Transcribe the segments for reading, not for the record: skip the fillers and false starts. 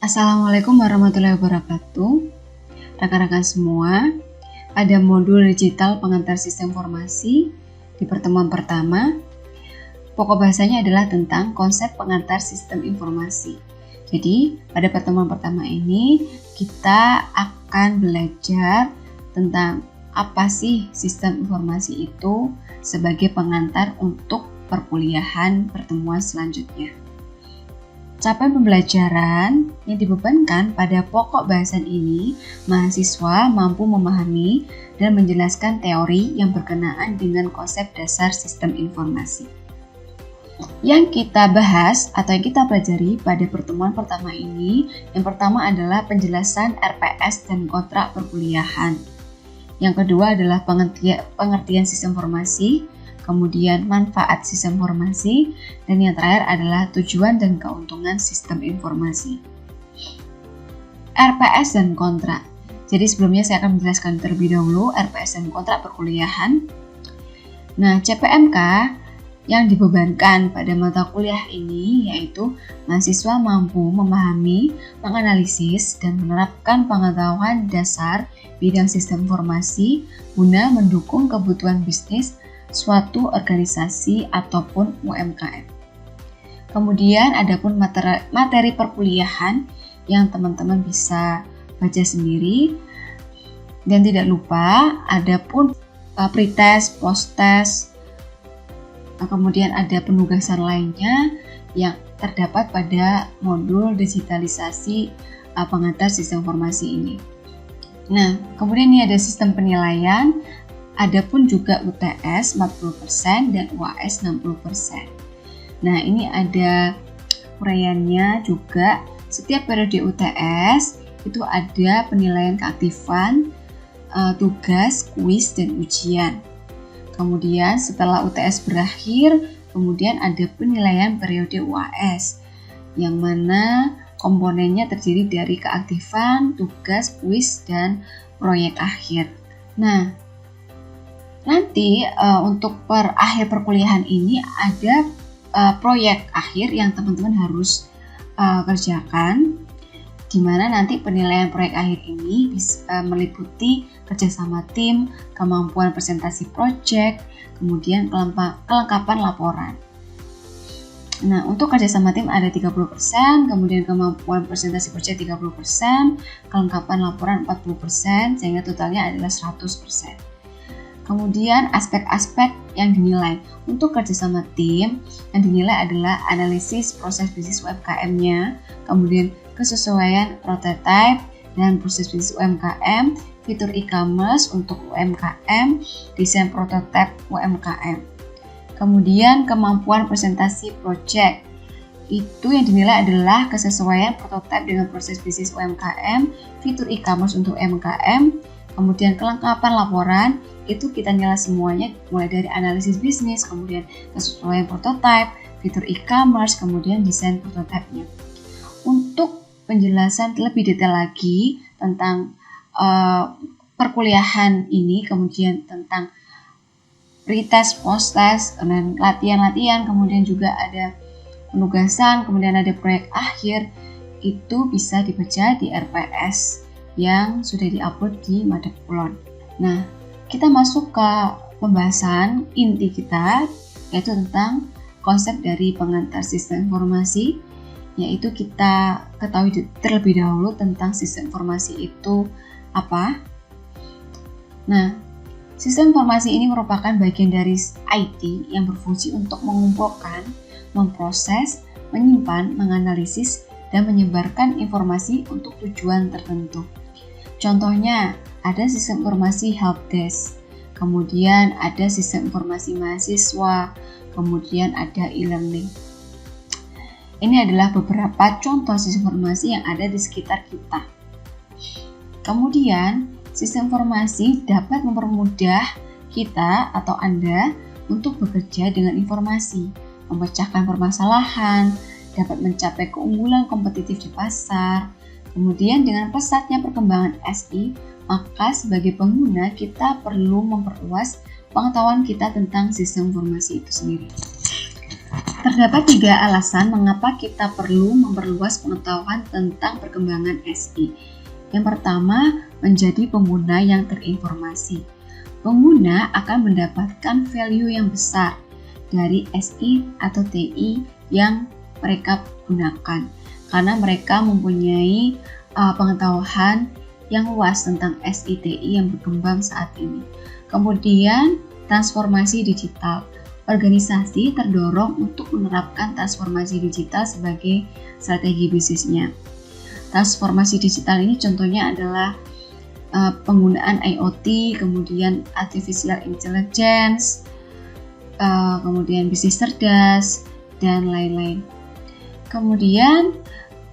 Assalamualaikum warahmatullahi wabarakatuh. Rekan-rekan semua, pada modul digital pengantar sistem informasi di pertemuan pertama, pokok bahasanya adalah tentang konsep pengantar sistem informasi. Jadi, pada pertemuan pertama ini kita akan belajar tentang apa sih sistem informasi itu sebagai pengantar untuk perkuliahan pertemuan selanjutnya. Capaian pembelajaran yang dibebankan pada pokok bahasan ini, mahasiswa mampu memahami dan menjelaskan teori yang berkenaan dengan konsep dasar sistem informasi. Yang kita bahas atau yang kita pelajari pada pertemuan pertama ini, yang pertama adalah penjelasan RPS dan kontrak perkuliahan. Yang kedua adalah pengertian sistem informasi, kemudian manfaat sistem informasi, dan yang terakhir adalah tujuan dan keuntungan sistem informasi. RPS dan kontrak. Jadi sebelumnya saya akan menjelaskan terlebih dahulu RPS dan kontrak perkuliahan. Nah, CPMK yang dibebankan pada mata kuliah ini yaitu mahasiswa mampu memahami, menganalisis, dan menerapkan pengetahuan dasar bidang sistem informasi guna mendukung kebutuhan bisnis suatu organisasi ataupun UMKM. Kemudian adapun materi perkuliahan yang teman-teman bisa baca sendiri, dan tidak lupa adapun pretest, posttest, kemudian ada penugasan lainnya yang terdapat pada modul digitalisasi pengantar sistem informasi ini. Nah, kemudian ini ada sistem penilaian. Adapun juga UTS 40% dan UAS 60%. Nah, ini ada uraiannya juga. Setiap periode UTS itu ada penilaian keaktifan, tugas, kuis, dan ujian. Kemudian setelah UTS berakhir, kemudian ada penilaian periode UAS, yang mana komponennya terdiri dari keaktifan, tugas, kuis, dan proyek akhir. Nah, nanti untuk akhir perkuliahan ini ada proyek akhir yang teman-teman harus kerjakan, di mana nanti penilaian proyek akhir ini bisa meliputi kerjasama tim, kemampuan presentasi proyek, kemudian kelengkapan laporan. Nah, untuk kerjasama tim ada 30%, kemudian kemampuan presentasi proyek 30%, kelengkapan laporan 40%, sehingga totalnya adalah 100%. Kemudian aspek-aspek yang dinilai untuk kerjasama tim yang dinilai adalah analisis proses bisnis UMKM-nya, kemudian kesesuaian prototype dan proses bisnis UMKM, fitur e-commerce untuk UMKM, desain prototipe UMKM. Kemudian kemampuan presentasi project, itu yang dinilai adalah kesesuaian prototipe dengan proses bisnis UMKM, fitur e-commerce untuk UMKM, kemudian kelengkapan laporan, itu kita nilai semuanya mulai dari analisis bisnis, kemudian kesesuaian prototipe, fitur e-commerce, kemudian desain prototipenya. Untuk penjelasan lebih detail lagi tentang perkuliahan ini, kemudian tentang pretest, posttest, dan latihan-latihan, kemudian juga ada penugasan, kemudian ada proyek akhir, itu bisa dibaca di RPS yang sudah diupload di Madakulon. Nah, kita masuk ke pembahasan inti kita, yaitu tentang konsep dari pengantar sistem informasi, yaitu kita ketahui terlebih dahulu tentang sistem informasi itu apa. Nah, sistem informasi ini merupakan bagian dari IT yang berfungsi untuk mengumpulkan, memproses, menyimpan, menganalisis, dan menyebarkan informasi untuk tujuan tertentu. Contohnya, ada sistem informasi helpdesk, kemudian ada sistem informasi mahasiswa, kemudian ada e-learning. Ini adalah beberapa contoh sistem informasi yang ada di sekitar kita. Kemudian, sistem informasi dapat mempermudah kita atau Anda untuk bekerja dengan informasi, memecahkan permasalahan, dapat mencapai keunggulan kompetitif di pasar. Kemudian dengan pesatnya perkembangan SI, maka sebagai pengguna kita perlu memperluas pengetahuan kita tentang sistem informasi itu sendiri. Terdapat 3 alasan mengapa kita perlu memperluas pengetahuan tentang perkembangan SI. Yang pertama, menjadi pengguna yang terinformasi. Pengguna akan mendapatkan value yang besar dari SI atau TI yang mereka gunakan, karena mereka mempunyai pengetahuan yang luas tentang SI TI yang berkembang saat ini. Kemudian, transformasi digital. Organisasi terdorong untuk menerapkan transformasi digital sebagai strategi bisnisnya. Transformasi digital ini contohnya adalah penggunaan IoT, kemudian artificial intelligence, kemudian bisnis cerdas, dan lain-lain. Kemudian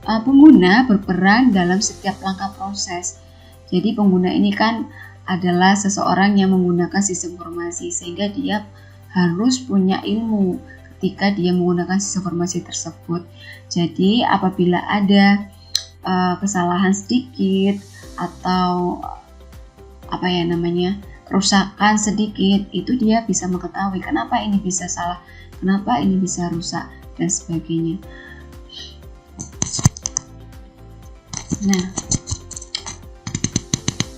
pengguna berperan dalam setiap langkah proses. Jadi pengguna ini kan adalah seseorang yang menggunakan sistem informasi, sehingga dia harus punya ilmu ketika dia menggunakan sistem informasi tersebut. Jadi apabila ada kesalahan sedikit atau kerusakan sedikit, itu dia bisa mengetahui kenapa ini bisa salah, kenapa ini bisa rusak, dan sebagainya. Nah,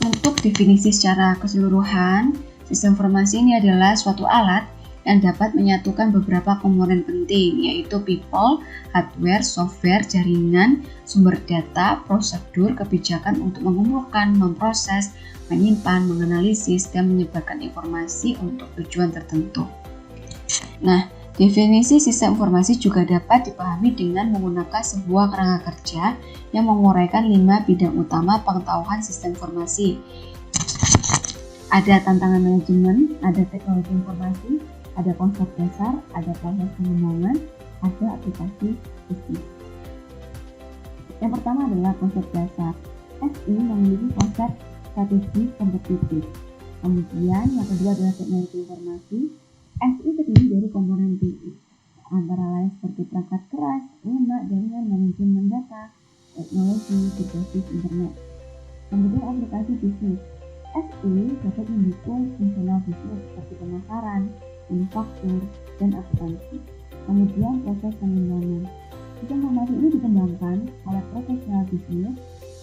untuk definisi secara keseluruhan, sistem informasi ini adalah suatu alat yang dapat menyatukan beberapa komponen penting, yaitu people, hardware, software, jaringan, sumber data, prosedur, kebijakan untuk mengumpulkan, memproses, menyimpan, menganalisis, dan menyebarkan informasi untuk tujuan tertentu. Nah, definisi sistem informasi juga dapat dipahami dengan menggunakan sebuah kerangka kerja yang menguraikan 5 bidang utama pengetahuan sistem informasi. Ada tantangan manajemen, ada teknologi informasi, ada konsep dasar, ada proses pengembangan, ada aplikasi bisnis. Yang pertama adalah konsep dasar. SI memiliki konsep strategi kompetitif. Kemudian yang kedua adalah teknologi informasi. SI terdiri dari komponen TI, antara lain seperti perangkat keras, lunak, jaringan, manajemen data, teknologi, berbasis internet. Kemudian aplikasi bisnis. SI dapat mendukung fungsional bisnis seperti pemasaran, manufaktur, dan akuntansi. Kemudian proses pengembangan. Sistem informasi ini dikembangkan oleh profesional bisnis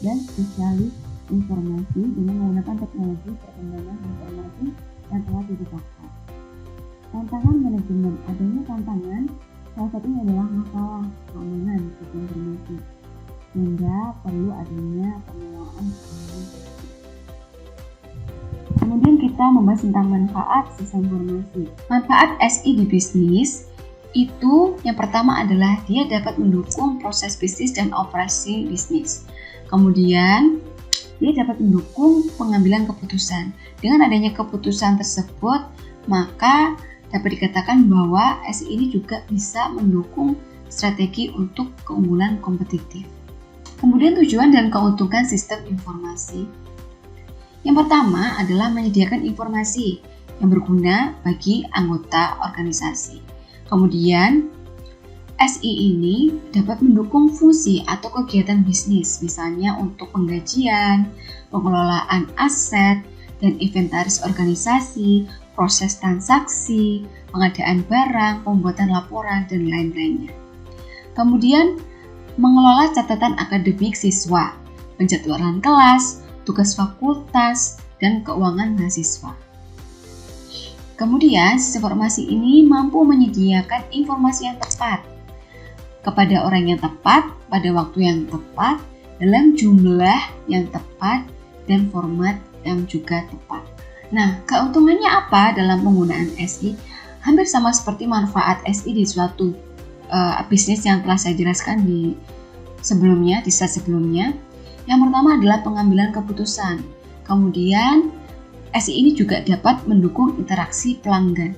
dan spesialis informasi dengan menggunakan teknologi perkembangan informasi yang telah ditetapkan. Tantangan manajemen. Adanya tantangan, salah satunya adalah masalah keamanan sistem informasi, sehingga perlu adanya pengelolaan informasi. Kemudian kita membahas tentang manfaat sistem informasi. Manfaat SI di bisnis itu yang pertama adalah dia dapat mendukung proses bisnis dan operasi bisnis. Kemudian dia dapat mendukung pengambilan keputusan. Dengan adanya keputusan tersebut, maka dapat dikatakan bahwa SI ini juga bisa mendukung strategi untuk keunggulan kompetitif. Kemudian tujuan dan keuntungan sistem informasi. Yang pertama adalah menyediakan informasi yang berguna bagi anggota organisasi. Kemudian, SI ini dapat mendukung fungsi atau kegiatan bisnis, misalnya untuk penggajian, pengelolaan aset, dan inventaris organisasi, proses transaksi, pengadaan barang, pembuatan laporan, dan lain-lainnya. Kemudian, mengelola catatan akademik siswa, penjadwalan kelas, tugas fakultas, dan keuangan mahasiswa. Kemudian, sistem informasi ini mampu menyediakan informasi yang tepat kepada orang yang tepat, pada waktu yang tepat, dalam jumlah yang tepat, dan format yang juga tepat. Nah, keuntungannya apa dalam penggunaan SI? Hampir sama seperti manfaat SI di suatu bisnis yang telah saya jelaskan di slide sebelumnya. Yang pertama adalah pengambilan keputusan. Kemudian, SI ini juga dapat mendukung interaksi pelanggan.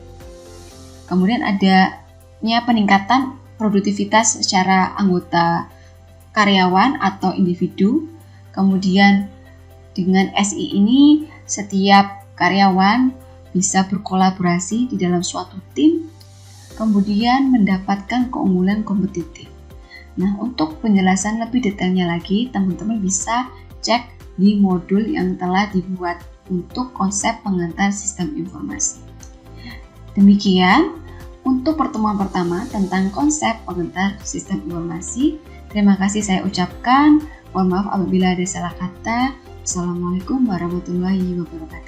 Kemudian adanya peningkatan produktivitas secara anggota karyawan atau individu. Kemudian, dengan SI ini, setiap karyawan bisa berkolaborasi di dalam suatu tim, kemudian mendapatkan keunggulan kompetitif. Nah, untuk penjelasan lebih detailnya lagi, teman-teman bisa cek di modul yang telah dibuat untuk konsep pengantar sistem informasi. Demikian untuk pertemuan pertama tentang konsep pengantar sistem informasi. Terima kasih saya ucapkan. Mohon maaf apabila ada salah kata. Assalamualaikum warahmatullahi wabarakatuh.